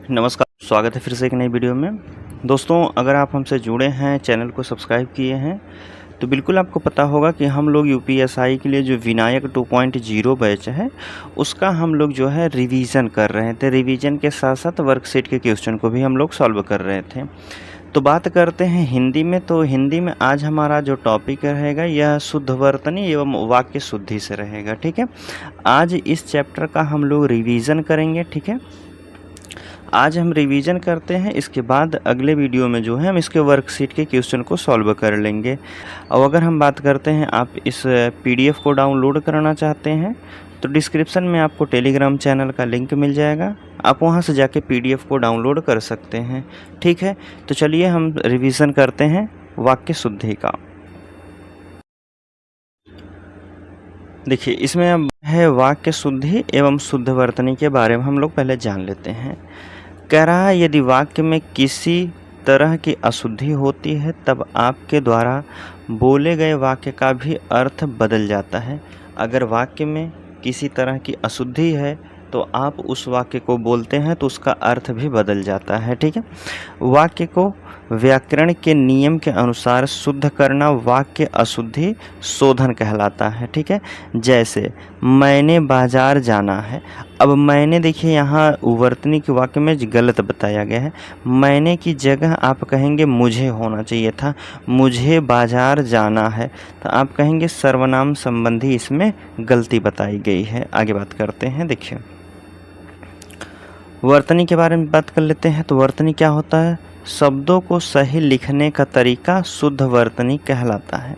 नमस्कार, स्वागत है फिर से एक नई वीडियो में। दोस्तों, अगर आप हमसे जुड़े हैं, चैनल को सब्सक्राइब किए हैं, तो बिल्कुल आपको पता होगा कि हम लोग यूपीएसआई के लिए जो विनायक 2.0 बैच है, उसका हम लोग जो है रिवीजन कर रहे थे। रिवीजन के साथ साथ वर्कशीट के क्वेश्चन को भी हम लोग सॉल्व कर रहे थे। तो बात करते हैं हिंदी में। तो हिंदी में आज हमारा जो टॉपिक रहेगा यह शुद्ध वर्तनी एवं वाक्य शुद्धि से रहेगा। ठीक है, आज इस चैप्टर का हम लोग रिवीजन करेंगे। ठीक है, आज हम रिवीजन करते हैं, इसके बाद अगले वीडियो में जो है हम इसके वर्कशीट के क्वेश्चन को सॉल्व कर लेंगे। और अगर हम बात करते हैं, आप इस पीडीएफ को डाउनलोड करना चाहते हैं तो डिस्क्रिप्शन में आपको टेलीग्राम चैनल का लिंक मिल जाएगा, आप वहां से जाके पीडीएफ को डाउनलोड कर सकते हैं। ठीक है, तो चलिए हम रिवीजन करते हैं वाक्य शुद्धि का। देखिए, इसमें अब है वाक्य शुद्धि एवं शुद्ध वर्तनी के बारे में हम लोग पहले जान लेते हैं। कह रहा है, यदि वाक्य में किसी तरह की अशुद्धि होती है तब आपके द्वारा बोले गए वाक्य का भी अर्थ बदल जाता है। अगर वाक्य में किसी तरह की अशुद्धि है तो आप उस वाक्य को बोलते हैं तो उसका अर्थ भी बदल जाता है। ठीक है, वाक्य को व्याकरण के नियम के अनुसार शुद्ध करना वाक्य अशुद्धि शोधन कहलाता है। ठीक है, जैसे मैंने बाजार जाना है। अब मैंने, देखिए यहाँ वर्तनी के वाक्य में गलत बताया गया है। मैंने की जगह आप कहेंगे मुझे होना चाहिए था, मुझे बाजार जाना है, तो आप कहेंगे सर्वनाम संबंधी इसमें गलती बताई गई है। आगे बात करते हैं। देखिए, वर्तनी के बारे में बात कर लेते हैं। तो वर्तनी क्या होता है? शब्दों को सही लिखने का तरीका शुद्ध वर्तनी कहलाता है।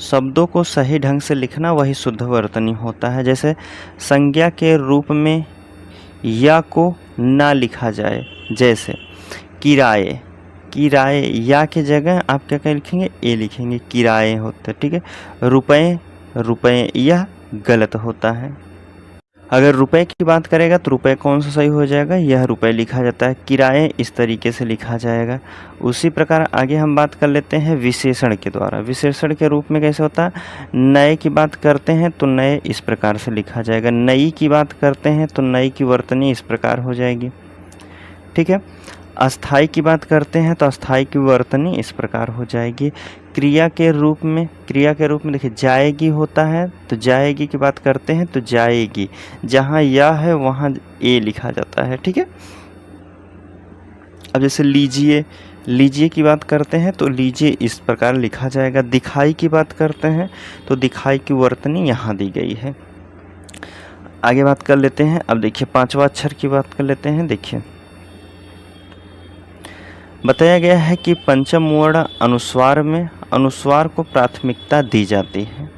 शब्दों को सही ढंग से लिखना वही शुद्ध वर्तनी होता है। जैसे संज्ञा के रूप में या को ना लिखा जाए, जैसे किराए। किराए या के जगह आप क्या लिखेंगे? ए लिखेंगे, किराए होते। ठीक है, रुपए, रुपए, यह गलत होता है। अगर रुपए की बात करेगा तो रुपए कौन सा सही हो जाएगा? यह रुपए लिखा जाता है। किराए इस तरीके से लिखा जाएगा। उसी प्रकार आगे हम बात कर लेते हैं विशेषण के द्वारा। विशेषण के रूप में कैसे होता है? नए की बात करते हैं तो नए इस प्रकार से लिखा जाएगा। नई की बात करते हैं तो नई की वर्तनी इस प्रकार हो जाएगी। ठीक है, अस्थाई की बात करते हैं तो अस्थाई की वर्तनी इस प्रकार हो जाएगी। क्रिया के रूप में देखिए जाएगी होता है, तो जाएगी की बात करते हैं तो जाएगी, जहाँ या है वहाँ ए लिखा जाता है। ठीक है, अब जैसे लीजिए, लीजिए की बात करते हैं तो लीजिए इस प्रकार लिखा जाएगा। दिखाई की बात करते हैं तो दिखाई की वर्तनी यहाँ दी गई है। आगे बात कर लेते हैं। अब देखिए, पांचवा अक्षर की बात कर लेते हैं। देखिए, बताया गया है कि पंचम वर्ण अनुस्वार में अनुस्वार को प्राथमिकता दी जाती है।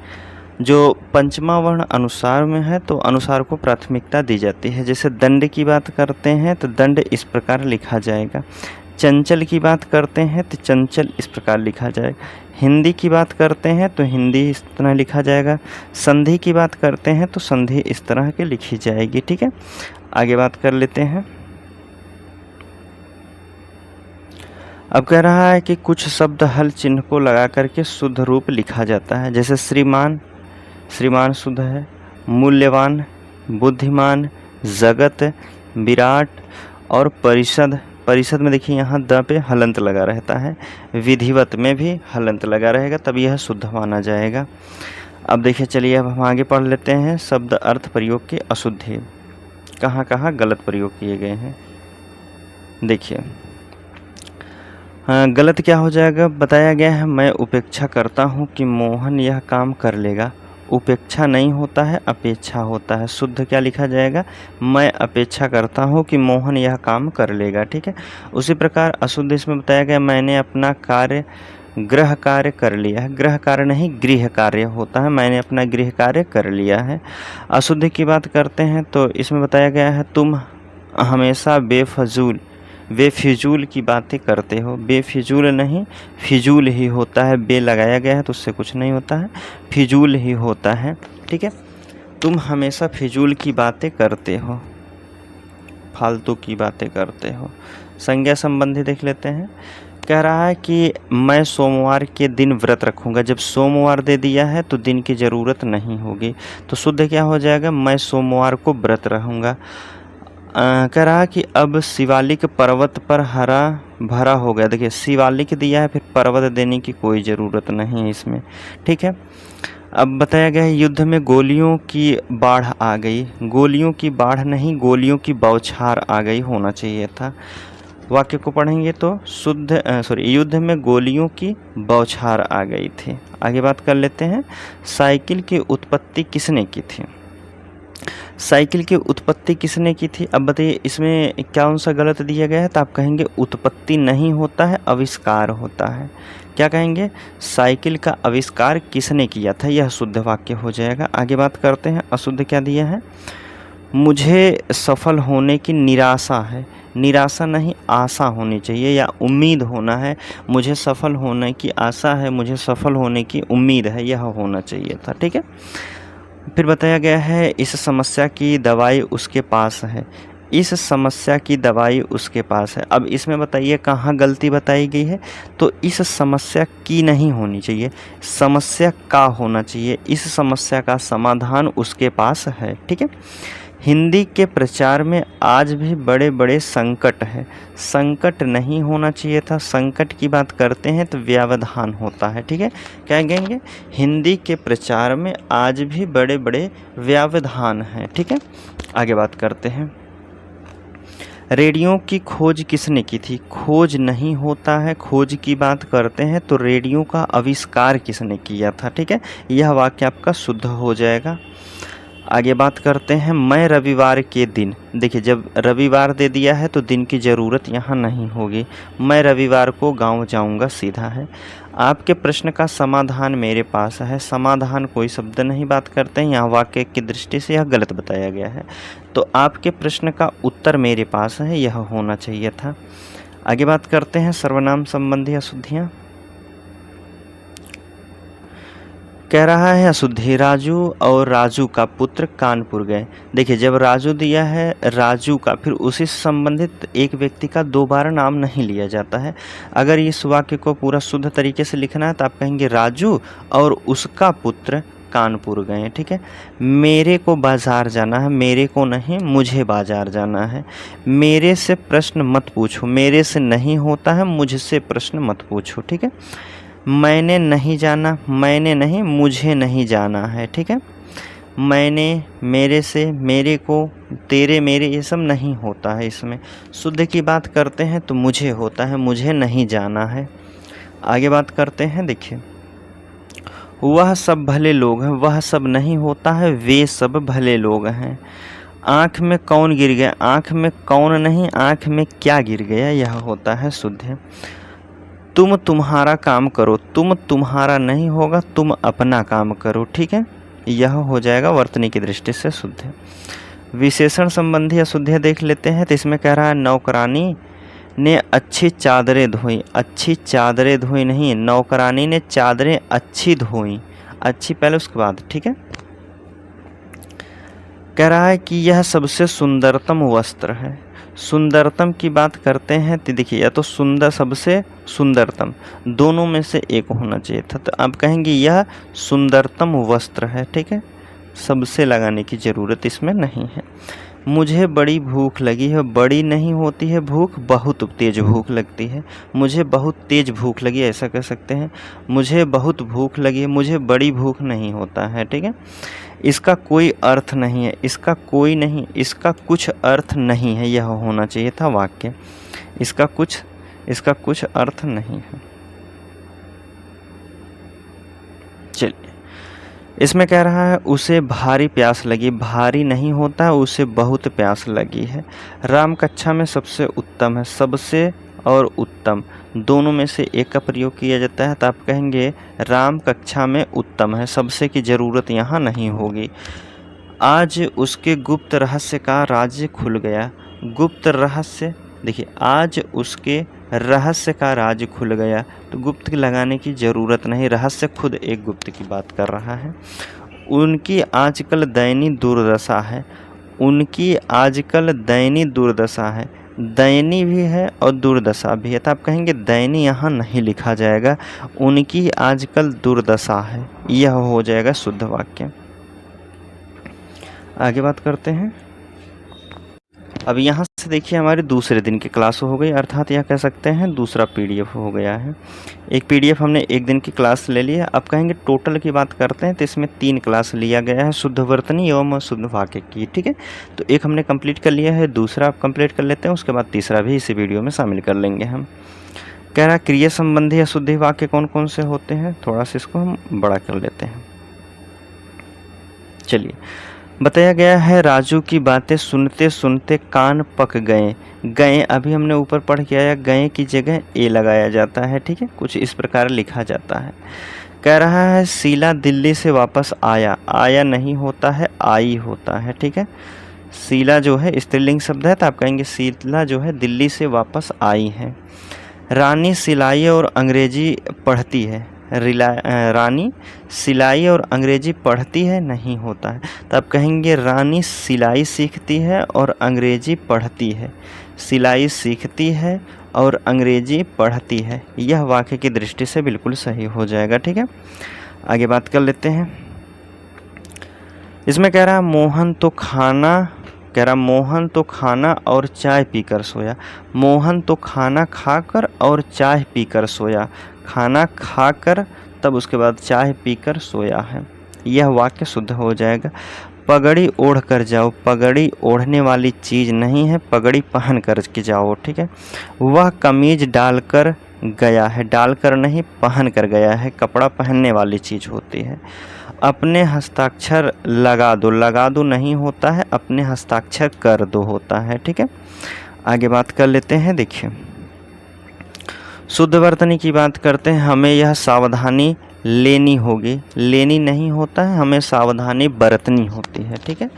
जो पंचमा वर्ण अनुसार में है तो अनुसार को प्राथमिकता दी जाती है। जैसे दंड की बात करते हैं तो दंड इस प्रकार लिखा जाएगा। चंचल की बात करते हैं तो चंचल इस प्रकार लिखा जाएगा। हिंदी की बात करते हैं तो हिंदी इस तरह लिखा जाएगा। संधि की बात करते हैं तो संधि इस तरह की लिखी जाएगी। ठीक है, आगे बात कर लेते हैं। अब कह रहा है कि कुछ शब्द हल चिन्ह को लगा करके शुद्ध रूप लिखा जाता है। जैसे श्रीमान, श्रीमान शुद्ध है। मूल्यवान, बुद्धिमान, जगत, विराट और परिषद। परिषद में देखिए यहाँ द पे हलंत लगा रहता है। विधिवत में भी हलंत लगा रहेगा, तब यह शुद्ध माना जाएगा। अब देखिए, चलिए अब हम आगे पढ़ लेते हैं। शब्द अर्थ प्रयोग की अशुद्धि, कहाँ कहाँ गलत प्रयोग किए गए हैं। देखिए, गलत क्या हो जाएगा? बताया गया है, मैं उपेक्षा करता हूँ कि मोहन यह काम कर लेगा। उपेक्षा नहीं होता है, अपेक्षा होता है। शुद्ध क्या लिखा जाएगा? मैं अपेक्षा करता हूँ कि मोहन यह काम कर लेगा। ठीक है, उसी प्रकार अशुद्ध इसमें बताया गया, मैंने अपना कार्य गृह कार्य कर लिया है। गृह कार्य नहीं, गृह कार्य होता है। मैंने अपना गृह कार्य कर लिया है। अशुद्ध की बात करते हैं तो इसमें बताया गया है, तुम हमेशा बेफिजूल की बातें करते हो। बेफिजूल नहीं, फिजूल ही होता है। बे लगाया गया है तो उससे कुछ नहीं होता है, फिजूल ही होता है। ठीक है, तुम हमेशा फिजूल की बातें करते हो, फालतू की बातें करते हो। संज्ञा संबंधी देख लेते हैं। कह रहा है कि मैं सोमवार के दिन व्रत रखूंगा। जब सोमवार दे दिया है तो दिन की ज़रूरत नहीं होगी, तो शुद्ध क्या हो जाएगा? मैं सोमवार को व्रत रहूँगा। कह रहा कि अब शिवालिक पर्वत पर हरा भरा हो गया। देखिए शिवालिक दिया है, फिर पर्वत देने की कोई ज़रूरत नहीं है इसमें, ठीक है। अब बताया गया है युद्ध में गोलियों की बाढ़ आ गई। गोलियों की बाढ़ नहीं, गोलियों की बौछार आ गई होना चाहिए था। वाक्य को पढ़ेंगे तो युद्ध में गोलियों की बौछार आ गई थी। आगे बात कर लेते हैं, साइकिल की उत्पत्ति किसने की थी। साइकिल की उत्पत्ति किसने की थी। अब बताइए इसमें क्या सा गलत दिया गया है, तो आप कहेंगे उत्पत्ति नहीं होता है, आविष्कार होता है। क्या कहेंगे, साइकिल का आविष्कार किसने किया था, यह शुद्ध वाक्य हो जाएगा। आगे बात करते हैं, अशुद्ध क्या दिया है, मुझे सफल होने की निराशा है। निराशा नहीं, आशा होनी चाहिए या उम्मीद होना है। मुझे सफल होने की आशा है, मुझे सफल होने की उम्मीद है, यह होना चाहिए था, ठीक है। फिर बताया गया है इस समस्या की दवाई उसके पास है। इस समस्या की दवाई उसके पास है। अब इसमें बताइए कहाँ गलती बताई गई है, तो इस समस्या की नहीं होनी चाहिए, समस्या का होना चाहिए। इस समस्या का समाधान उसके पास है, ठीक है। हिंदी के प्रचार में आज भी बड़े बड़े संकट है। संकट नहीं होना चाहिए था, संकट की बात करते हैं तो व्यवधान होता है, ठीक है। क्या कहेंगे, हिंदी के प्रचार में आज भी बड़े बड़े व्यवधान हैं, ठीक है। आगे बात करते हैं, रेडियो की खोज किसने की थी। खोज नहीं होता है, खोज की बात करते हैं तो रेडियो का आविष्कार किसने किया था, ठीक है। यह वाक्य आपका शुद्ध हो जाएगा। आगे बात करते हैं, मैं रविवार के दिन, देखिए जब रविवार दे दिया है तो दिन की ज़रूरत यहाँ नहीं होगी। मैं रविवार को गांव जाऊंगा सीधा है। आपके प्रश्न का समाधान मेरे पास है, समाधान कोई शब्द नहीं बात करते हैं, यहाँ वाक्य की दृष्टि से यह गलत बताया गया है। तो आपके प्रश्न का उत्तर मेरे पास है, यह होना चाहिए था। आगे बात करते हैं, सर्वनाम संबंधी अशुद्धियाँ। कह रहा है अशुद्धि, राजू और राजू का पुत्र कानपुर गए। देखिए जब राजू दिया है राजू का, फिर उसी से संबंधित एक व्यक्ति का दोबारा नाम नहीं लिया जाता है। अगर इस वाक्य को पूरा शुद्ध तरीके से लिखना है तो आप कहेंगे राजू और उसका पुत्र कानपुर गए, ठीक है। मेरे को बाजार जाना है, मेरे को नहीं, मुझे बाजार जाना है। मेरे से प्रश्न मत पूछो, मेरे से नहीं होता है, मुझसे प्रश्न मत पूछो, ठीक है। मैंने नहीं जाना, मैंने नहीं, मुझे नहीं जाना है, ठीक है। मैंने, मेरे से, मेरे को, तेरे, मेरे, ये सब नहीं होता है। इसमें शुद्ध की बात करते हैं तो मुझे होता है, मुझे नहीं जाना है। आगे बात करते हैं, देखिए वह सब भले लोग हैं, वह सब नहीं होता है, वे सब भले लोग हैं। आँख में कौन गिर गया, आँख में कौन नहीं, आँख में क्या गिर गया, यह होता है शुद्ध। तुम तुम्हारा काम करो, तुम तुम्हारा नहीं होगा, तुम अपना काम करो, ठीक है। यह हो जाएगा वर्तनी की दृष्टि से शुद्ध। विशेषण संबंधी अशुद्धियाँ देख लेते हैं। तो इसमें कह रहा है नौकरानी ने अच्छी चादरें धोई। अच्छी चादरें धोई नहीं, नौकरानी ने चादरें अच्छी धोई। अच्छी पहले उसके बाद, ठीक है। कह रहा है कि यह सबसे सुंदरतम वस्त्र है। सुंदरतम की बात करते हैं तो देखिए या तो सुंदर, सबसे सुंदरतम, दोनों में से एक होना चाहिए था। तो आप कहेंगे यह सुंदरतम वस्त्र है, ठीक है। सबसे लगाने की ज़रूरत इसमें नहीं है। मुझे बड़ी भूख लगी है, बड़ी नहीं होती है भूख, बहुत तेज़ भूख लगती है। मुझे बहुत तेज़ भूख लगी, ऐसा कह सकते हैं। मुझे बहुत भूख लगी है, मुझे बड़ी भूख नहीं होता है, ठीक है। इसका कोई अर्थ नहीं है, इसका कोई नहीं, इसका कुछ अर्थ नहीं है, यह होना चाहिए था वाक्य। इसका कुछ अर्थ नहीं है। चलिए, इसमें कह रहा है उसे भारी प्यास लगी। भारी नहीं होता है, उसे बहुत प्यास लगी है। राम कक्षा में सबसे उत्तम है। सबसे और उत्तम दोनों में से एक का प्रयोग किया जाता है। तो आप कहेंगे राम कक्षा में उत्तम है, सबसे की ज़रूरत यहाँ नहीं होगी। आज उसके गुप्त रहस्य का राज खुल गया। गुप्त रहस्य, देखिए आज उसके रहस्य का राज खुल गया, तो गुप्त लगाने की ज़रूरत नहीं, रहस्य खुद एक गुप्त की बात कर रहा है। उनकी आजकल दयनीय दुर्दशा है। उनकी आजकल दयनीय दुर्दशा है। दयनीय भी है और दुर्दशा भी है। तो आप कहेंगे दयनीय यहाँ नहीं लिखा जाएगा, उनकी आजकल दुर्दशा है, यह हो जाएगा शुद्ध वाक्य। आगे बात करते हैं, अब यहाँ से देखिए हमारे दूसरे दिन की क्लास हो गई, अर्थात यह कह सकते हैं दूसरा पीडीएफ हो गया है। एक पीडीएफ हमने एक दिन की क्लास ले ली है। अब कहेंगे टोटल की बात करते हैं तो इसमें 3 क्लास लिया गया है शुद्ध वर्तनी एवं शुद्ध वाक्य की, ठीक है। तो एक हमने कंप्लीट कर लिया है, दूसरा आप कंप्लीट कर लेते हैं, उसके बाद तीसरा भी इसी वीडियो में शामिल कर लेंगे हम। कह रहा क्रिया संबंधी अशुद्धि वाक्य कौन कौन से होते हैं, थोड़ा सा इसको हम बड़ा कर लेते हैं। चलिए, बताया गया है राजू की बातें सुनते सुनते कान पक गए। गए अभी हमने ऊपर पढ़ के आया, गए की जगह ए लगाया जाता है, ठीक है, कुछ इस प्रकार लिखा जाता है। कह रहा है शीला दिल्ली से वापस आया, आया नहीं होता है, आई होता है, ठीक है। शीला जो है स्त्रीलिंग शब्द है तो आप कहेंगे शीला जो है दिल्ली से वापस आई है। रानी सिलाई और अंग्रेजी पढ़ती है, रानी सिलाई और अंग्रेजी पढ़ती है नहीं होता है तो आप कहेंगे रानी सिलाई सीखती है और अंग्रेजी पढ़ती है। सिलाई सीखती है और अंग्रेजी पढ़ती है, यह वाक्य की दृष्टि से बिल्कुल सही हो जाएगा, ठीक है। आगे बात कर लेते हैं। इसमें कह रहा मोहन तो खाना और चाय पीकर सोया। मोहन तो खाना खाकर और चाय पीकर सोया, खाना खाकर तब उसके बाद चाय पीकर सोया है, यह वाक्य शुद्ध हो जाएगा। पगड़ी ओढ़ कर जाओ, पगड़ी ओढ़ने वाली चीज़ नहीं है, पगड़ी पहन कर के जाओ, ठीक है। वह कमीज डालकर गया है, डालकर नहीं पहन कर गया है, कपड़ा पहनने वाली चीज़ होती है। अपने हस्ताक्षर लगा दो, लगा दो नहीं होता है, अपने हस्ताक्षर कर दो होता है, ठीक है। आगे बात कर लेते हैं। देखिए शुद्ध वर्तनी की बात करते हैं। हमें यह सावधानी लेनी होगी, लेनी नहीं होता है, हमें सावधानी बरतनी होती है, ठीक है।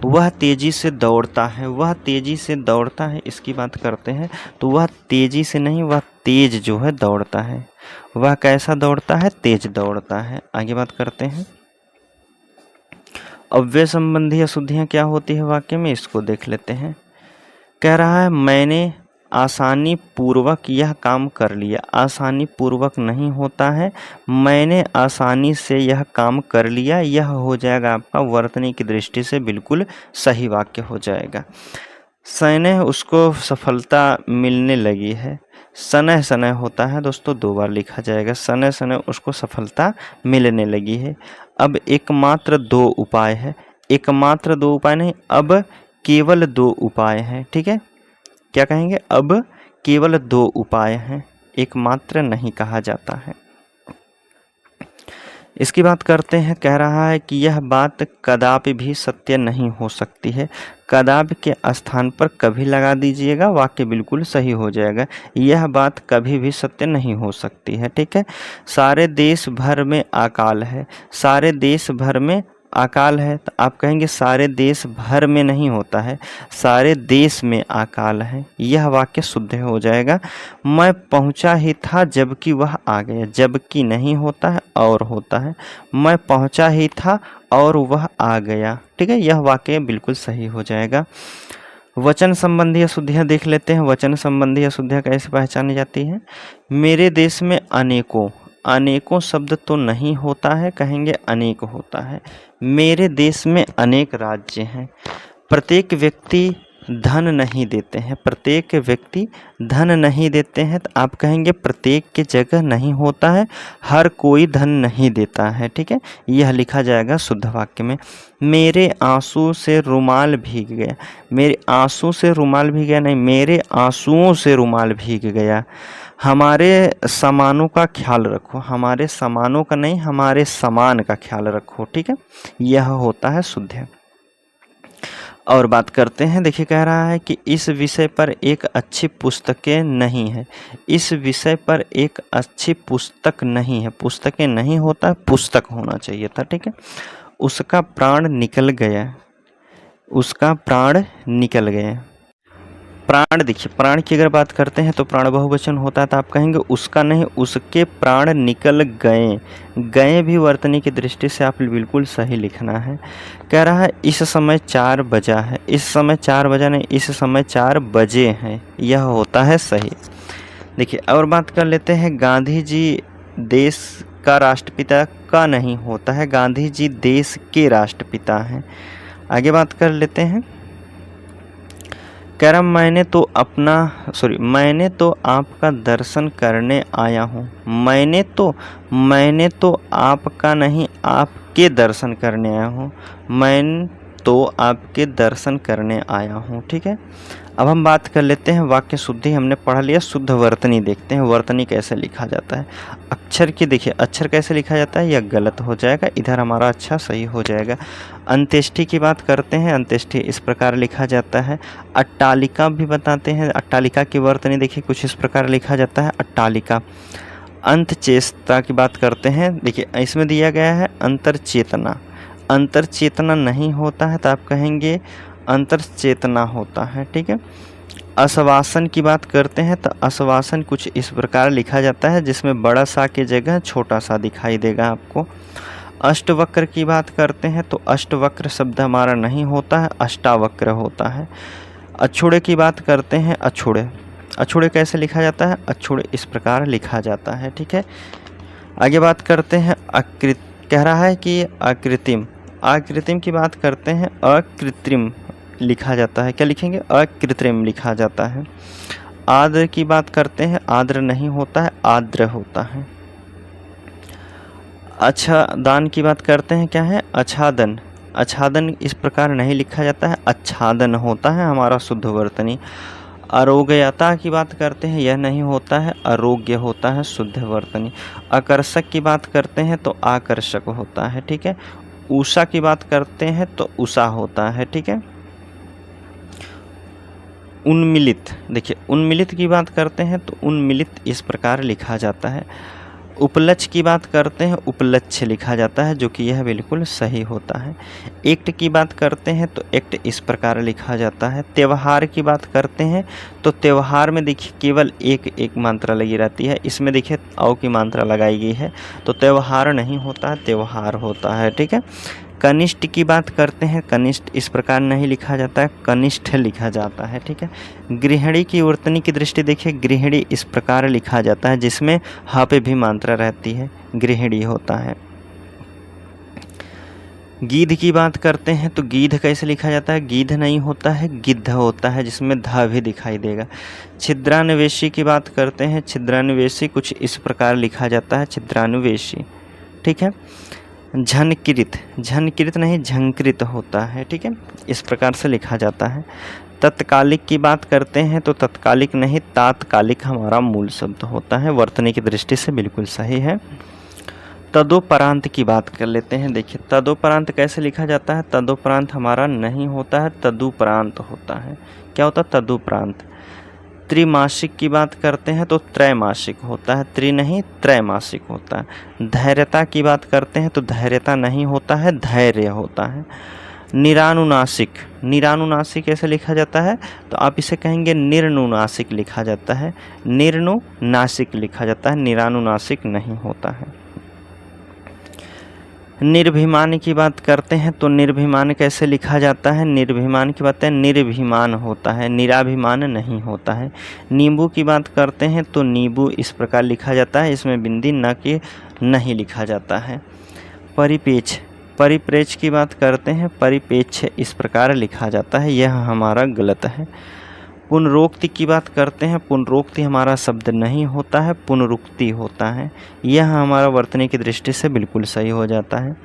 वह तेज़ी से दौड़ता है, वह तेज़ी से दौड़ता है, इसकी बात करते हैं तो वह तेज़ी से नहीं, वह तेज़ जो है दौड़ता है। वह कैसा दौड़ता है, तेज़ दौड़ता है। आगे बात करते हैं। अव्यय संबंधी अशुद्धियाँ क्या होती है वाक्य में, इसको देख लेते हैं। कह रहा है मैंने आसानी पूर्वक यह काम कर लिया, आसानी पूर्वक नहीं होता है, मैंने आसानी से यह काम कर लिया, यह हो जाएगा आपका वर्तनी की दृष्टि से बिल्कुल सही वाक्य हो जाएगा। सने उसको सफलता मिलने लगी है, सने सने होता है दोस्तों, 2 बार लिखा जाएगा, सने सने उसको सफलता मिलने लगी है। अब एकमात्र 2 उपाय है, एकमात्र 2 उपाय नहीं, अब केवल 2 उपाय हैं, ठीक है। क्या कहेंगे, अब केवल 2 उपाय हैं, एकमात्र नहीं कहा जाता है। इसकी बात करते हैं। कह रहा है कि यह बात कदापि भी सत्य नहीं हो सकती है, कदापि के स्थान पर कभी लगा दीजिएगा, वाक्य बिल्कुल सही हो जाएगा। यह बात कभी भी सत्य नहीं हो सकती है, ठीक है। सारे देश भर में अकाल है, सारे देश भर में अकाल है तो आप कहेंगे सारे देश भर में नहीं होता है, सारे देश में अकाल है, यह वाक्य शुद्ध हो जाएगा। मैं पहुंचा ही था जबकि वह आ गया, जबकि नहीं होता है और होता है, मैं पहुंचा ही था और वह आ गया, ठीक है, यह वाक्य बिल्कुल सही हो जाएगा। वचन संबंधी अशुद्धियाँ देख लेते हैं। वचन संबंधी अशुद्धियाँ कैसे पहचानी जाती हैं। मेरे देश में अनेकों, अनेकों शब्द तो नहीं होता है, कहेंगे अनेक होता है। मेरे देश में अनेक राज्य हैं। प्रत्येक व्यक्ति धन नहीं देते हैं, प्रत्येक व्यक्ति धन नहीं देते हैं तो आप कहेंगे प्रत्येक की जगह नहीं होता है, हर कोई धन नहीं देता है, ठीक है, यह लिखा जाएगा शुद्ध वाक्य में। मेरे आंसू से रुमाल भीग गया, मेरे आंसू से रुमाल भीग गया नहीं, मेरे आंसुओं से रुमाल भीग गया। हमारे सामानों का ख्याल रखो, हमारे सामानों का नहीं, हमारे सामान का ख्याल रखो, ठीक है, यह होता है शुद्ध। और बात करते हैं। देखिए कह रहा है कि इस विषय पर एक अच्छी पुस्तकें नहीं है, इस विषय पर एक अच्छी पुस्तक नहीं है, पुस्तकें नहीं होता, पुस्तक होना चाहिए था, ठीक है। उसका प्राण निकल गया, उसका प्राण निकल गया। प्राण, देखिए प्राण की अगर बात करते हैं तो प्राण बहुवचन होता है तो आप कहेंगे उसका नहीं, उसके प्राण निकल गए। गए भी वर्तनी की दृष्टि से आप बिल्कुल सही लिखना है। कह रहा है इस समय 4 बजा है, इस समय 4 बजा नहीं, इस समय 4 बजे हैं, यह होता है सही। देखिए और बात कर लेते हैं। गांधी जी देश का राष्ट्रपिता का नहीं होता है, गांधी जी देश के राष्ट्रपिता हैं। आगे बात कर लेते हैं। कह रहा मैंने तो आपका दर्शन करने आया हूँ। मैंने तो आपका नहीं, आपके दर्शन करने आया हूँ। मैं तो आपके दर्शन करने आया हूँ। ठीक है, अब हम बात कर लेते हैं वाक्य शुद्धि। हमने पढ़ लिया, शुद्ध वर्तनी देखते हैं वर्तनी कैसे लिखा जाता है। अक्षर की देखिए, अक्षर कैसे लिखा जाता है, यह गलत हो जाएगा, इधर हमारा अच्छा सही हो जाएगा। अंत्येष्टि की बात करते हैं, अंत्येष्टि इस प्रकार लिखा जाता है। अट्टालिका भी बताते हैं, अट्टालिका की वर्तनी देखिए कुछ इस प्रकार लिखा जाता है, अट्टालिका। अंतचेष्टा की बात करते हैं, देखिए इसमें दिया गया है अंतरचेतना, अंतरचेतना नहीं होता है तो आप कहेंगे अंतरचेतना होता है। ठीक है, आश्वासन की बात करते हैं तो आश्वासन कुछ इस प्रकार लिखा जाता है जिसमें बड़ा सा की जगह छोटा सा दिखाई देगा आपको। अष्टवक्र की बात करते हैं तो अष्टवक्र शब्द हमारा नहीं होता है, अष्टावक्र होता है। अछूड़े की बात करते हैं, अछूड़े, अछूड़े कैसे लिखा जाता है, अछूड़े इस प्रकार लिखा जाता है। ठीक है, आगे बात करते हैं कह रहा है कि अकृत्रिम, अकृत्रिम की बात करते हैं, अकृत्रिम लिखा जाता है। क्या लिखेंगे, अकृत्रिम लिखा जाता है। आद्र की बात करते हैं, आद्र नहीं होता है, आद्र होता है। आच्छादन की बात करते हैं, क्या है, आच्छादन, आच्छादन इस प्रकार नहीं लिखा जाता है, आच्छादन होता है हमारा शुद्ध वर्तनी। आरोग्यता की बात करते हैं, यह नहीं होता है, आरोग्य होता है शुद्ध वर्तनी। आकर्षक की बात करते हैं तो आकर्षक होता है। ठीक है, उषा की बात करते हैं तो उषा होता है। ठीक है, उन्मिलित, देखिए उन्मिलित की बात करते हैं तो उन्मिलित इस प्रकार लिखा जाता है। उपलक्ष की बात करते हैं, उपलक्ष्य लिखा जाता है, जो कि यह बिल्कुल सही होता है। एक्ट की बात करते हैं तो एक्ट इस प्रकार लिखा जाता है। त्यौहार की बात करते हैं तो त्यौहार में देखिए केवल एक मात्रा लगी रहती है, इसमें देखिए औ की मात्रा लगाई गई है, तो त्यौहार नहीं होता है, त्यौहार होता है। ठीक है, कनिष्ठ की बात करते हैं, कनिष्ठ इस प्रकार नहीं लिखा जाता है, कनिष्ठ लिखा जाता है। ठीक है, गृहिणी की वर्तनी की दृष्टि देखिए, गृहिणी इस प्रकार लिखा जाता है जिसमें ह पे भी मात्रा रहती है, गृहिणी होता है। गीध की बात करते हैं तो गीध कैसे लिखा जाता है, गीध नहीं होता है, गिद्ध होता है जिसमें ध भी दिखाई देगा। छिद्रान्वेषी की बात करते हैं, छिद्रान्वेषी कुछ इस प्रकार लिखा जाता है, छिद्रान्वेषी। ठीक है, झनकृत, झनकृत नहीं झंकृत होता है। ठीक है, इस प्रकार से लिखा जाता है। तत्कालिक की बात करते हैं तो तत्कालिक नहीं, तात्कालिक हमारा मूल शब्द होता है, वर्तनी की दृष्टि से बिल्कुल सही है। तदोपरांत की बात कर लेते हैं, देखिए तदोपरांत कैसे लिखा जाता है, तदोपरांत हमारा नहीं होता है, तदुपरांत होता है। क्या होता है, तदुपरांत। त्रिमासिक की बात करते हैं तो त्रैमासिक होता है, त्रि नहीं त्रैमासिक होता है। धैर्यता की बात करते हैं तो धैर्यता नहीं होता है, धैर्य होता है। निरानुनासिक, निरानुनासिक कैसे लिखा जाता है, तो आप इसे कहेंगे निर्नुनासिक लिखा जाता है, निर्नुनासिक लिखा जाता है, निरानुनासिक नहीं होता है। निर्भिमान की बात करते हैं तो निर्भिमान कैसे लिखा जाता है, निर्भिमान की बात है, निर्भिमान होता है, निराभिमान नहीं होता है। नींबू की बात करते हैं तो नींबू इस प्रकार लिखा जाता है, इसमें बिंदी न कि नहीं लिखा जाता है। परिपेक्ष, परिप्रेक्ष की बात करते हैं, परिपेक्ष इस प्रकार लिखा जाता है, यह हमारा गलत है। पुनरोक्ति की बात करते हैं, पुनरोक्ति हमारा शब्द नहीं होता है, पुनरुक्ति होता है, यह हमारा वर्तनी की दृष्टि से बिल्कुल सही हो जाता है।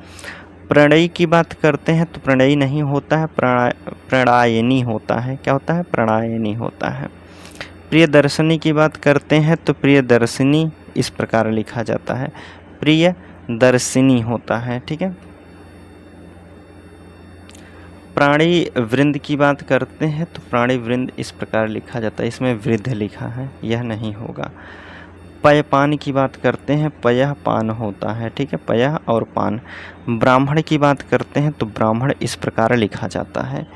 प्रणयी की बात करते हैं तो प्रणयी नहीं होता है, प्रणयनी होता है। क्या होता है, प्रणयनी होता है। प्रियदर्शनी की बात करते हैं तो प्रियदर्शिनी इस प्रकार लिखा जाता है, प्रियदर्शिनी होता है। ठीक है, प्राणी वृंद की बात करते हैं तो प्राणी वृंद इस प्रकार लिखा जाता है, इसमें वृद्ध लिखा है, यह नहीं होगा। पयपान की बात करते हैं, पयः पान होता है। ठीक है, पयः और पान। ब्राह्मण की बात करते हैं तो ब्राह्मण इस प्रकार लिखा जाता है।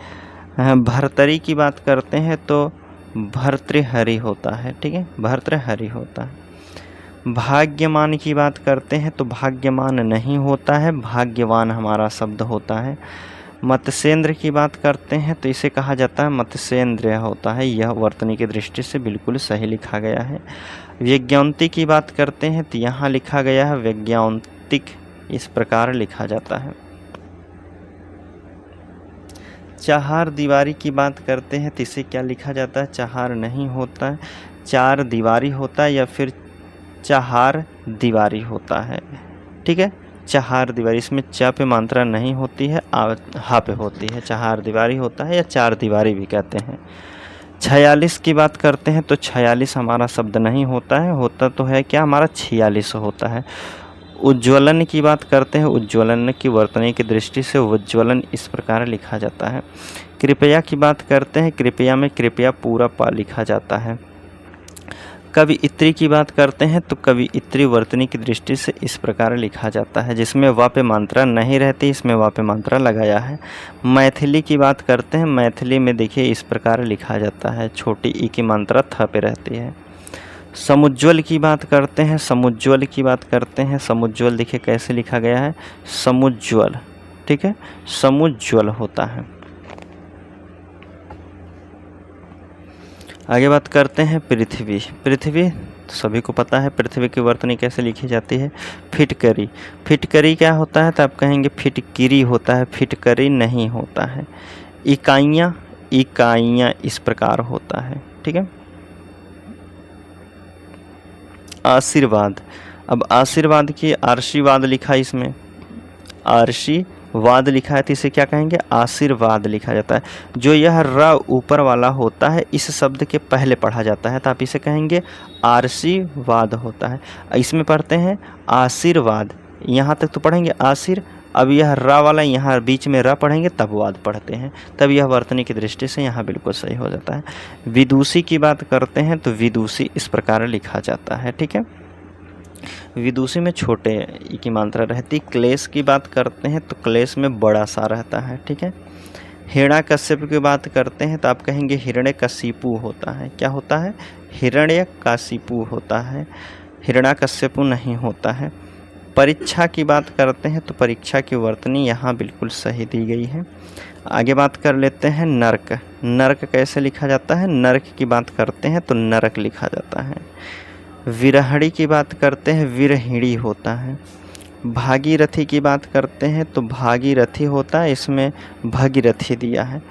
भर्तरी की बात करते हैं तो भर्तृहरि होता है। ठीक है, भर्तृहरि होता है। भाग्यमान की बात करते हैं तो भाग्यमान नहीं होता है, भाग्यवान हमारा शब्द होता है। मत्स्येंद्र की बात करते हैं तो इसे कहा जाता है मत्स्येंद्र होता है, यह वर्तनी की दृष्टि से बिल्कुल सही लिखा गया है। विज्ञान्ति की बात करते हैं तो यहाँ लिखा गया है विज्ञान्तिक, इस प्रकार लिखा जाता है। चार दीवारी की बात करते हैं तो इसे क्या लिखा जाता है? चाहार नहीं होता है, चार दीवारी होता है या फिर चाहार दीवारी होता है। ठीक है, चाहार दीवारी, इसमें च पे मात्रा नहीं होती है, हा पे होती है। चाहार दीवारी होता है या चार दीवारी भी कहते हैं। 46 की बात करते हैं तो 46 हमारा शब्द नहीं होता है, होता तो है क्या हमारा 46 होता है। उज्ज्वलन की बात करते हैं, उज्ज्वलन की वर्तनी की दृष्टि से उज्ज्वलन इस प्रकार लिखा जाता है। कृपया की बात करते हैं, कृपया में कृपया पूरा पा लिखा जाता है। कवियत्री की बात करते हैं तो कवियत्री वर्तनी की दृष्टि से इस प्रकार लिखा जाता है, जिसमें वा पे मात्रा नहीं रहती, इसमें वा पे मात्रा लगाया है। मैथिली की बात करते हैं, मैथिली में देखिए इस प्रकार लिखा जाता है, छोटी ई की मात्रा थ पे रहती है। समुज्ज्वल की बात करते हैं, समुज्ज्वल की बात करते हैं, समुज्ज्वल देखिए कैसे लिखा गया है, समुज्ज्वल। ठीक है, समुज्ज्वल होता है। आगे बात करते हैं पृथ्वी। पृथ्वी तो सभी को पता है, पृथ्वी की वर्तनी कैसे लिखी जाती है, फिटकरी। फिटकरी क्या होता है तो आप कहेंगे फिटकिरी होता है, फिटकरी नहीं होता है। इकाइयाँ, इकाइयाँ इस प्रकार होता है। ठीक है, आशीर्वाद। अब आशीर्वाद की आशीर्वाद लिखा है, इसमें आशीर्वाद लिखा है तो इसे क्या कहेंगे, आशीर्वाद लिखा जाता है। जो यह र ऊपर वाला होता है इस शब्द के पहले पढ़ा जाता है तो आप इसे कहेंगे आशीर्वाद होता है। इसमें पढ़ते हैं आशीर्वाद, यहाँ तक तो पढ़ेंगे आशीर, अब यह र वाला यहाँ बीच में र पढ़ेंगे तब वाद पढ़ते हैं, तब यह वर्तनी की दृष्टि से यहाँ बिल्कुल सही हो जाता है। विदुषी की बात करते हैं तो विदुषी इस प्रकार लिखा जाता है। ठीक है, विदुषी में छोटे ई की मात्रा रहती। क्लेश की बात करते हैं तो क्लेश में बड़ा सा रहता है। ठीक है, हिरण्यकश्यप की बात करते हैं तो आप कहेंगे हिरण्यकशिपु होता है। क्या होता है, हिरण्यकशिपु होता है, हिरण्यकश्यपु नहीं होता है। परीक्षा की बात करते हैं तो परीक्षा की वर्तनी यहाँ बिल्कुल सही दी गई है। आगे बात कर लेते हैं नरक। नरक कैसे लिखा जाता है, नरक की बात करते हैं तो नरक लिखा जाता है। विरहड़ी की बात करते हैं, विरहिणी होता है। भागीरथी की बात करते हैं तो भागीरथी होता है, इसमें भगीरथी दिया है।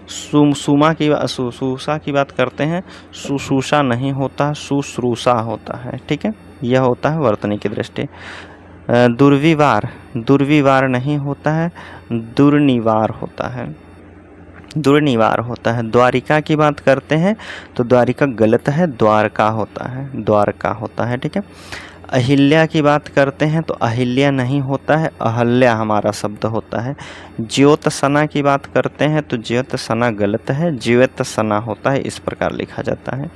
सुषमा की सुषा की बात करते हैं, सुषुषा नहीं होता, सुश्रूषा होता है। ठीक है, यह होता है वर्तनी की दृष्टि। दुर्विवार, दुर्विवार नहीं होता है, दुर्निवार होता है, दुर्निवार होता है। द्वारिका की बात करते हैं तो द्वारिका गलत है, द्वारका होता है, द्वारका होता है। ठीक है, अहिल्या की बात करते हैं तो अहिल्या नहीं होता है, अहल्या हमारा शब्द होता है। ज्योतसना की बात करते हैं तो ज्योतसना गलत है, ज्योतसना होता है, इस प्रकार लिखा जाता है।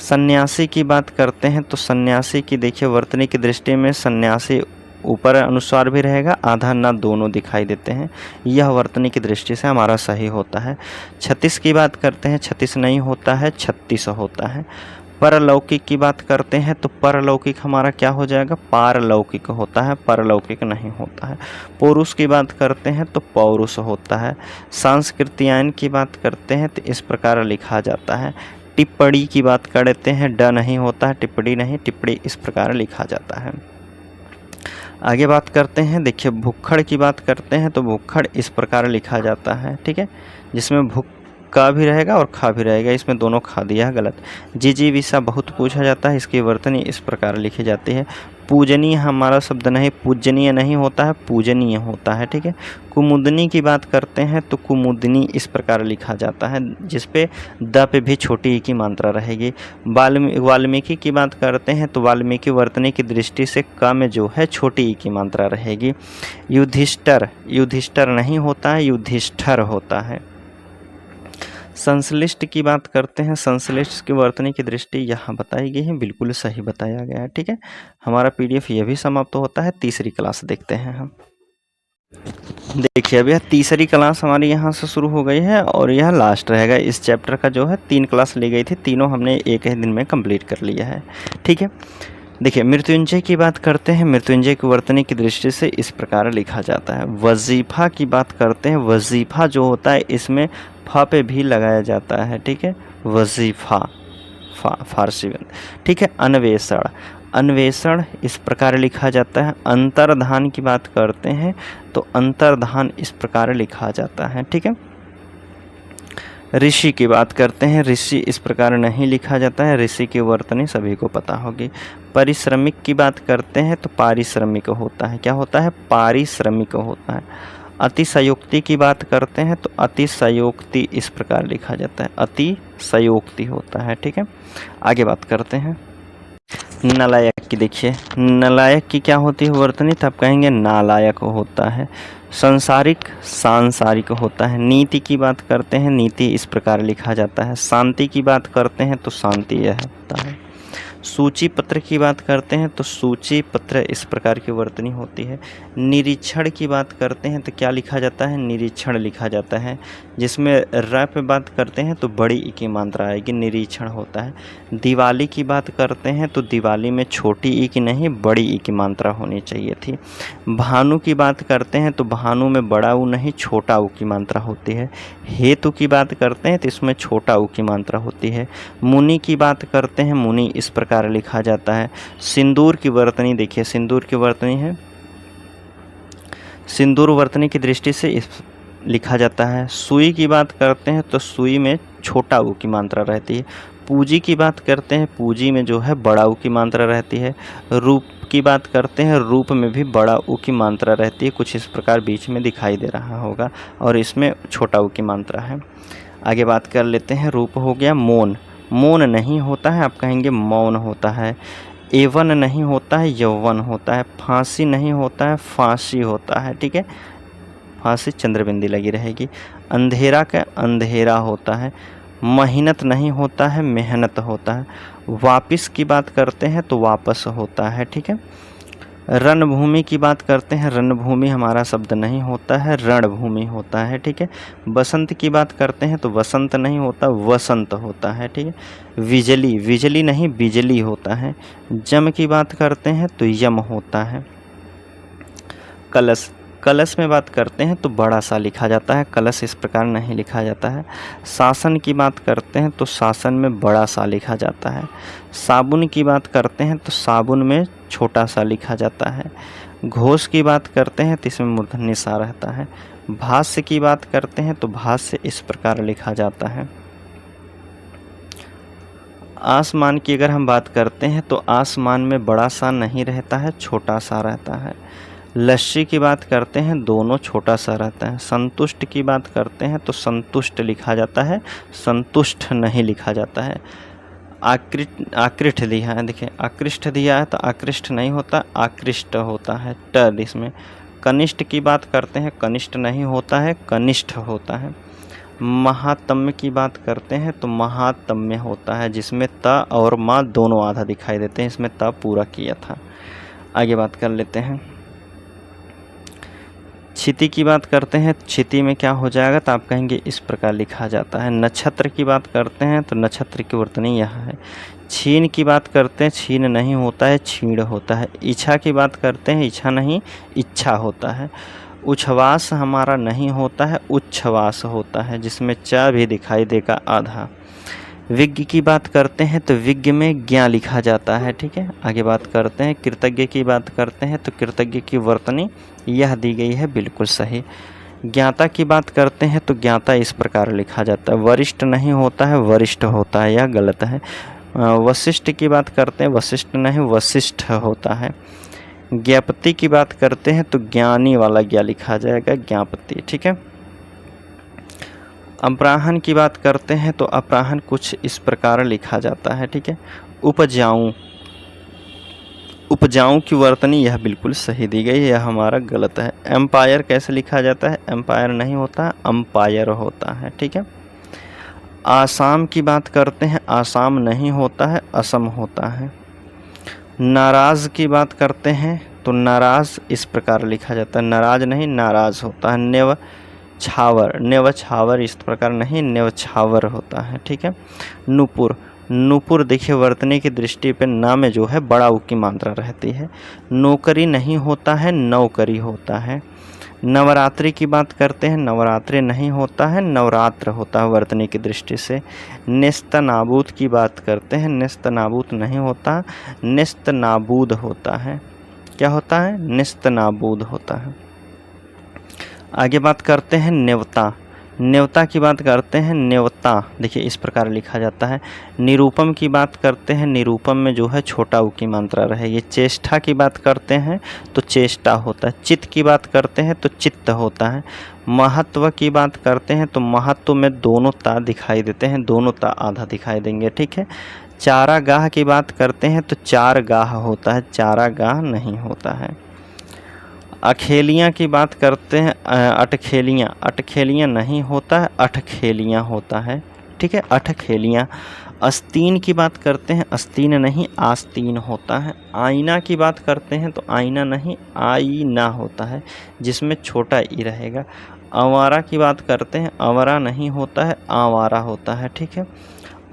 सन्यासी की बात करते हैं तो सन्यासी की देखिए वर्तनी की दृष्टि में सन्यासी ऊपर अनुस्वार भी रहेगा, आधा ना दोनों दिखाई देते हैं, यह वर्तनी की दृष्टि से हमारा सही होता है। 36 की बात करते हैं, 36 नहीं होता है, 36 होता है। परलौकिक की बात करते हैं तो परलौकिक हमारा क्या हो जाएगा, पारलौकिक होता है, परलौकिक नहीं होता है। पौरुष की बात करते हैं तो पौरुष होता है। सांस्कृतियायन की बात करते हैं तो इस प्रकार लिखा जाता है। टिप्पणी की बात करते हैं, ड नहीं होता है, टिप्पणी नहीं, टिप्पणी इस प्रकार लिखा जाता है। आगे बात करते हैं, देखिए भुक्खड़ की बात करते हैं तो भुक्खड़ इस प्रकार लिखा जाता है। ठीक है, जिसमें भुक का भी रहेगा और खा भी रहेगा, इसमें दोनों खा दिया है, गलत। जिजीविषा बहुत पूछा जाता है, इसकी वर्तनी इस प्रकार लिखी जाती है। पूजनीय हमारा शब्द नहीं, पूजनीय नहीं होता है, पूजनीय होता है। ठीक है, कुमुदनी की बात करते हैं तो कुमुदनी इस प्रकार लिखा जाता है, जिसपे द पे भी छोटी ई की मात्रा रहेगी। वाल्मीकि की बात करते हैं तो वाल्मीकि वर्तनी की दृष्टि से क में जो है छोटी ई की मात्रा रहेगी। युधिष्ठर, युधिष्ठर नहीं होता है, युधिष्ठर होता है। संश्लिष्ट की बात करते हैं, संश्लिष्ट की वर्तनी की दृष्टि यहाँ बताई गई है, बिल्कुल सही बताया गया है। ठीक है, हमारा पीडीएफ यह भी समाप्त होता है। तीसरी क्लास देखते हैं हम। देखिए अब यह तीसरी क्लास हमारी यहाँ से शुरू हो गई है और यह लास्ट रहेगा। इस चैप्टर का जो है 3 क्लास ली गई थी, तीनों हमने एक ही दिन में कंप्लीट कर लिया है। ठीक है, देखिए मृत्युंजय की बात करते हैं, मृत्युंजय की वर्तनी की दृष्टि से इस प्रकार लिखा जाता है। वजीफा की बात करते हैं, वजीफा जो होता है इसमें फा पे भी लगाया जाता है। ठीक है, वजीफा फारसी में। ठीक है, अन्वेषण, अन्वेषण इस प्रकार लिखा जाता है। अंतर्धान की बात करते हैं तो अंतर्धान इस प्रकार लिखा जाता है। ठीक है, ऋषि की बात करते हैं, ऋषि इस प्रकार नहीं लिखा जाता है, ऋषि की वर्तनी सभी को पता होगी। परिश्रमिक की बात करते हैं तो पारिश्रमिक होता है, क्या होता है, पारिश्रमिक होता है। अतिशयोक्ति की बात करते हैं तो अतिशयोक्ति इस प्रकार लिखा जाता है, अतिशयोक्ति होता है, ठीक है। आगे बात करते हैं नालायक की। देखिए नालायक की क्या होती है वर्तनी, तो आप कहेंगे नालायक होता है। संसारिक सांसारिक होता है। नीति की बात करते हैं, नीति इस प्रकार लिखा जाता है। शांति की बात करते हैं तो शांति यह होता है। सूची पत्र की बात करते हैं तो सूची पत्र इस प्रकार की वर्तनी होती है। निरीक्षण की बात करते हैं तो क्या लिखा जाता है, निरीक्षण लिखा जाता है। जिसमें र पे बात करते हैं तो बड़ी ई की मात्रा आएगी, निरीक्षण होता है। दिवाली की बात करते हैं तो दिवाली में छोटी ई की नहीं बड़ी ई की मात्रा होनी चाहिए थी। भानु की बात करते हैं तो भानु में बड़ा ऊ नहीं छोटा ऊ की मात्रा होती है। हेतु की बात करते हैं तो इसमें छोटा ऊ की मात्रा होती है। मुनि की बात करते हैं, मुनि इस प्रकार लिखा जाता है। सिंदूर की वर्तनी देखिए, सिंदूर की वर्तनी है, सिंदूर वर्तनी की दृष्टि से इस लिखा जाता है। सुई की बात करते हैं तो सुई में छोटा ऊ की मात्रा रहती है। पूजी की बात करते हैं, पूजी में जो है बड़ा ऊ की मात्रा रहती है। रूप की बात करते हैं, रूप में भी बड़ा ऊ की मात्रा रहती है, कुछ इस प्रकार बीच में दिखाई दे रहा होगा, और इसमें छोटा ऊ की मात्रा है। आगे बात कर लेते हैं, रूप हो गया। मौन, मौन नहीं होता है, आप कहेंगे मौन होता है। एवन नहीं होता है, यौवन होता है। फांसी नहीं होता है, फांसी होता है, ठीक है, फांसी चंद्रबिंदी लगी रहेगी। अंधेरा का अंधेरा होता है। मेहनत नहीं होता है, मेहनत होता है। वापिस की बात करते हैं तो वापस होता है, ठीक है। रणभूमि की बात करते हैं, रणभूमि हमारा शब्द नहीं होता है, रणभूमि होता है, ठीक है। बसंत की बात करते हैं तो वसंत नहीं होता, वसंत होता है, ठीक है। बिजली, बिजली नहीं बिजली होता है। जम की बात करते हैं तो यम होता है। कलश, कलश में बात करते हैं तो बड़ा सा लिखा जाता है, कलश इस प्रकार नहीं लिखा जाता है। शासन की बात करते हैं तो शासन में बड़ा सा लिखा जाता है। साबुन की बात करते हैं तो साबुन में छोटा सा लिखा जाता है। घोष की बात करते हैं तो इसमें मूर्धन्य सा रहता है। भाष्य की बात करते हैं तो भाष्य इस प्रकार लिखा जाता है। आसमान की अगर हम बात करते हैं तो आसमान में बड़ा सा नहीं रहता है, छोटा सा रहता है। लस्सी की बात करते हैं, दोनों छोटा सा रहता है। संतुष्ट की बात करते हैं तो संतुष्ट लिखा जाता है, संतुष्ट नहीं लिखा जाता है। आकृष्ट दिया है, देखिए आकृष्ट दिया है तो आकृष्ट नहीं होता, आकृष्ट होता है, ट इसमें। कनिष्ठ की बात करते हैं, कनिष्ठ नहीं होता है, कनिष्ठ होता है। महात्म्य की बात करते हैं तो महात्म्य होता है, जिसमें त और मा दोनों आधा दिखाई देते हैं, इसमें त पूरा किया था। आगे बात कर लेते हैं। क्षिति की बात करते हैं, क्षिति में क्या हो जाएगा, तो आप कहेंगे इस प्रकार लिखा जाता है। नक्षत्र की बात करते हैं तो नक्षत्र की वर्तनी यह है। छीन की बात करते हैं, छीन नहीं होता है, छीण होता है। इच्छा की बात करते हैं, इच्छा नहीं इच्छा होता है। उच्छ्वास हमारा नहीं होता है, उच्छ्वास होता है, जिसमें च भी दिखाई देगा आधा। विज्ञ की बात करते हैं तो विज्ञ में ज्ञा लिखा जाता है, ठीक है। आगे बात करते हैं। कृतज्ञ की बात करते हैं तो कृतज्ञ की वर्तनी यह दी गई है, बिल्कुल सही। ज्ञाता की बात करते हैं तो ज्ञाता इस प्रकार लिखा जाता है। वरिष्ठ नहीं होता है, वरिष्ठ होता है, यह गलत है। वशिष्ठ की बात करते हैं, वशिष्ठ नहीं वशिष्ठ होता है। ज्ञापति की बात करते हैं तो ज्ञानी वाला ज्ञा लिखा जाएगा, ज्ञापति, ठीक है। अपराहन की बात करते हैं तो अपराहन कुछ इस प्रकार लिखा जाता है, ठीक है। उपजाऊं, उपजाऊं की वर्तनी यह बिल्कुल सही दी गई है, यह हमारा गलत है। एम्पायर कैसे लिखा जाता है, एम्पायर नहीं होता, अंपायर होता है, ठीक है। आसाम की बात करते हैं, आसाम नहीं होता है, असम होता है। नाराज़ की बात करते हैं तो नाराज़ इस प्रकार लिखा जाता है, नाराज नहीं नाराज़ होता है। न्यवछावर, न्यवछावर इस प्रकार नहीं न्यवछावर होता है, ठीक है। नुपुर, नुपुर देखिए वर्तनी की दृष्टि पे ना में जो है बड़ा ऊ की मात्रा रहती है। नौकरी नहीं होता है, नौकरी होता है। नवरात्रि की बात करते हैं, नवरात्रि नहीं होता है, नवरात्र होता है वर्तनी की दृष्टि से। नेस्तनाबूद की बात करते हैं, नेस्तनाबूद नहीं होता, नेस्तनाबूद होता है। क्या होता है, नेस्तनाबूद होता है। आगे बात करते हैं न्योता। न्योता की बात करते हैं, न्योता देखिए इस प्रकार लिखा जाता है। निरूपम की बात करते हैं, निरूपम में जो है छोटा ऊ की मात्रा रहेगी। चेष्टा की बात करते हैं तो चेष्टा होता है। चित्त की बात करते हैं तो चित्त होता है। महत्व की बात करते हैं तो महत्व में दोनों ता दिखाई देते हैं, दोनों ता आधा दिखाई देंगे, ठीक है। चारागाह की बात करते हैं तो चार गाह होता है, चारागाह नहीं होता है। अखेलियाँ की बात करते हैं, अटखेलियाँ, अटखेलियाँ नहीं होता है, अठखेलियाँ होता है, ठीक है, अठखेलियाँ। आस्तीन की बात करते हैं, आस्तीन नहीं आस्तीन होता है। आईना की बात करते हैं तो आईना नहीं आईना होता है, जिसमें छोटा ई रहेगा। आवारा की बात करते हैं, आवारा नहीं होता है, आवारा होता है, ठीक है।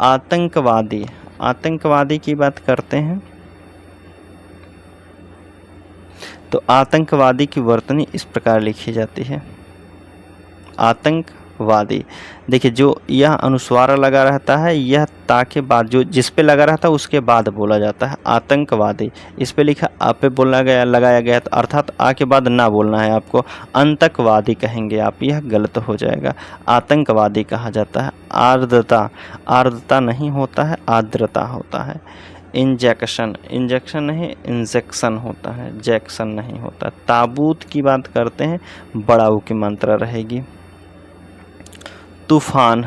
आतंकवादी, आतंकवादी की बात करते हैं तो आतंकवादी की वर्तनी इस प्रकार लिखी जाती है, आतंकवादी। देखिए जो यह अनुस्वार लगा रहता है, यह ता के बाद जो जिस पे लगा रहता है उसके बाद बोला जाता है आतंकवादी। इस पे लिखा आ पे बोला गया, लगाया गया, तो अर्थात आ के बाद ना बोलना है आपको, अंतकवादी कहेंगे आप, यह गलत हो जाएगा, आतंकवादी कहा जाता है। आर्द्रता, आर्द्रता नहीं होता है, आर्द्रता होता है। इंजेक्शन, इंजेक्शन नहीं इंजेक्शन होता है, जैक्शन नहीं होता। ताबूत की बात करते हैं, बड़ा ऊ की मात्रा रहेगी। तूफान,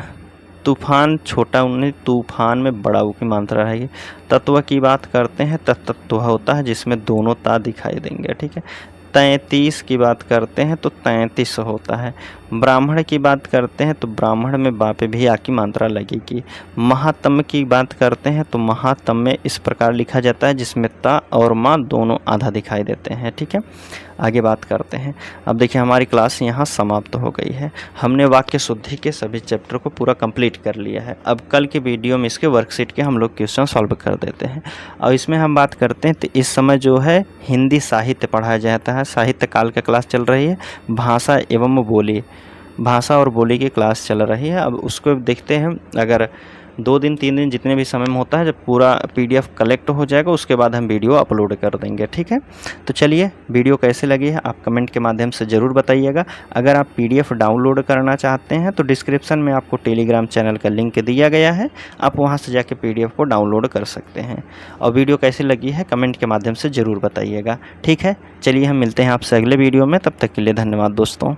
तूफान छोटा नहीं, तूफान में बड़ा ऊ की मात्रा रहेगी। तत्व की बात करते हैं, तत्व होता है जिसमें दोनों ता दिखाई देंगे, ठीक है। 33 की बात करते हैं तो 33 होता है। ब्राह्मण की बात करते हैं तो ब्राह्मण में बा पे भी आ की मात्रा लगेगी। महातम की बात करते हैं तो महातम में इस प्रकार लिखा जाता है जिसमें ता और माँ दोनों आधा दिखाई देते हैं, ठीक है। आगे बात करते हैं। अब देखिए हमारी क्लास यहाँ समाप्त हो गई है। हमने वाक्य शुद्धि के सभी चैप्टर को पूरा कंप्लीट कर लिया है। अब कल के वीडियो में इसके वर्कशीट के हम लोग क्वेश्चन सॉल्व कर देते हैं और इसमें हम बात करते हैं तो इस समय जो है हिंदी साहित्य पढ़ाया जाता है, साहित्य काल का क्लास चल रही है। भाषा एवं बोली, भाषा और बोली की क्लास चल रही है। अब उसको देखते हैं, अगर 2 दिन 3 दिन जितने भी समय में होता है, जब पूरा PDF कलेक्ट हो जाएगा उसके बाद हम वीडियो अपलोड कर देंगे, ठीक है। तो चलिए वीडियो कैसे लगी है आप कमेंट के माध्यम से ज़रूर बताइएगा। अगर आप PDF डाउनलोड करना चाहते हैं तो डिस्क्रिप्शन में आपको टेलीग्राम चैनल का लिंक दिया गया है, आप वहाँ से जाके PDF को डाउनलोड कर सकते हैं। और वीडियो कैसी लगी है कमेंट के माध्यम से ज़रूर बताइएगा, ठीक है। चलिए हम मिलते हैं आपसे अगले वीडियो में, तब तक के लिए धन्यवाद दोस्तों।